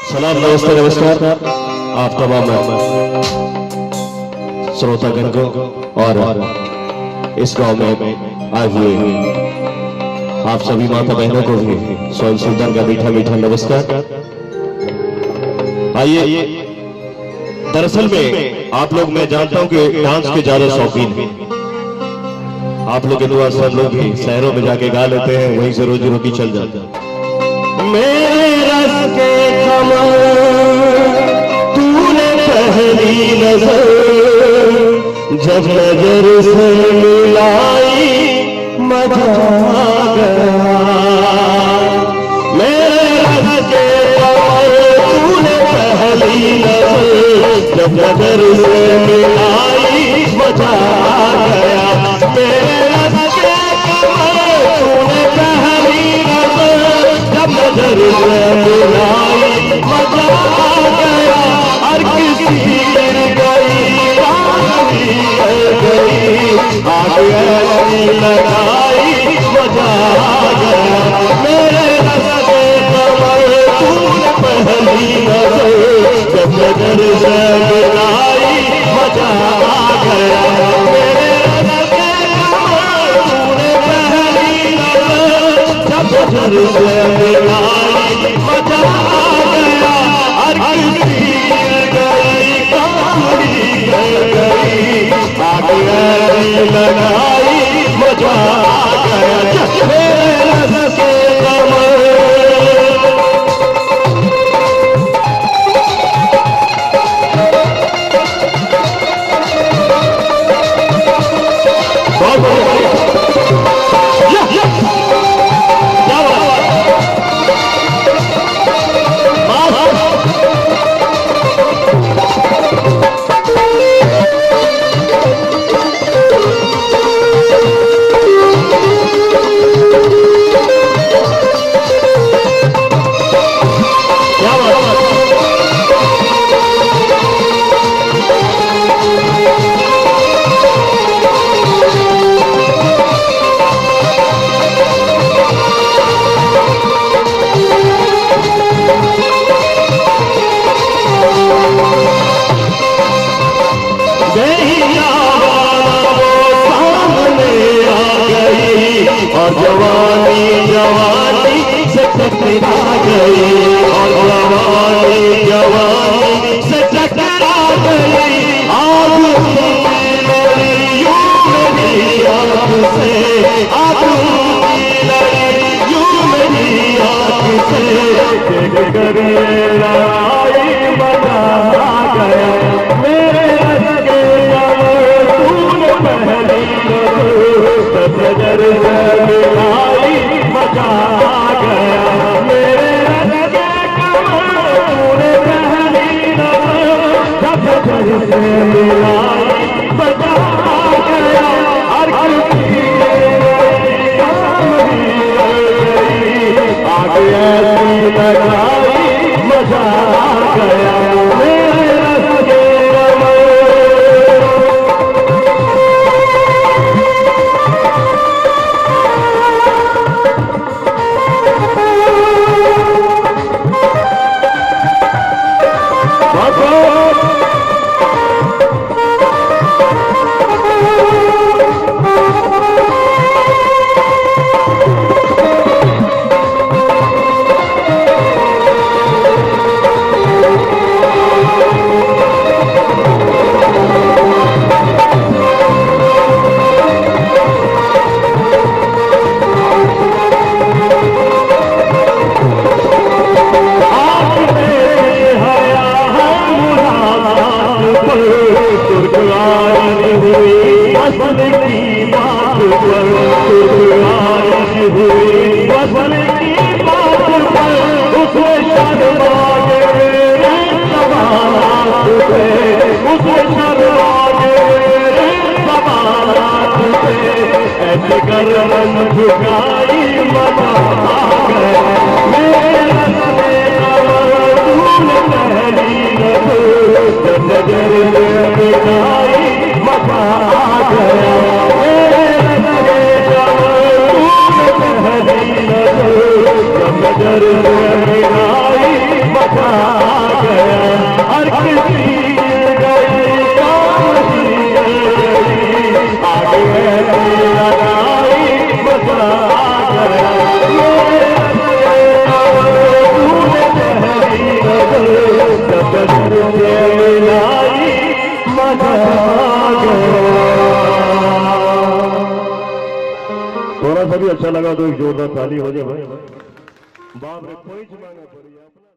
सलाम, नमस्ते, नमस्कार आप तमाम श्रोतागण को और इस गांव में आए हुए आप सभी माता बहनों को भी स्वयं सुल्तान का मीठा मीठा नमस्कार। आइए, दरअसल में आप लोग, मैं जानता हूं कि डांस के ज्यादा शौकीन हैं। आप लोग इतवार सब लोग भी शहरों में जाके गा लेते हैं, वहीं से रोजी रोटी चल जाता है। मेरे रस के कमर तूने पहली नजर जब नजर से मिलाई मजा आ गया। मेरे रस के कमर तूने पहली नजर जब नजर से मिलाई मजा आ गया। मेरे रस के कमर तूने पहली नजर जब नजर से मिलाई मजा आ गया। हर किसी गिर गई आग ऐसी लगाई मजा आ गया। मेरे रस के कमर तूने पहली नजर जब नजर से मिलाई मजा आ गया। मेरे रस के कमर तूने पहली नजर जब नजर से मिलाई मजा आ गया। हर किसी गिर गई कांगड़ी गिर गई आग ऐसी लगाई मजा आ गया। मेरे रस के कमर और जवानी जवानी से टकरा गई और जवानी जवानी से टकरा गई। आग मेरी यूं मेरी आँख से आग मेरी यूं मेरी आँख से देख कर लड़ाई मजा आ गया। मेरे रस के कमर तूने पहली नजर से मिलाई मजा आ गया। मेरे रस के कमर तूने पहली नजर जब नजर से मिलाई मजा आ गया। हर किसी आग ऐसी लगाई मजा आ गया। मेरे रस के नजर में आई बता सभी अच्छा लगा तो एक जोरदार ताली हो जाए भाई। बाप रे कोई जमाना पड़ी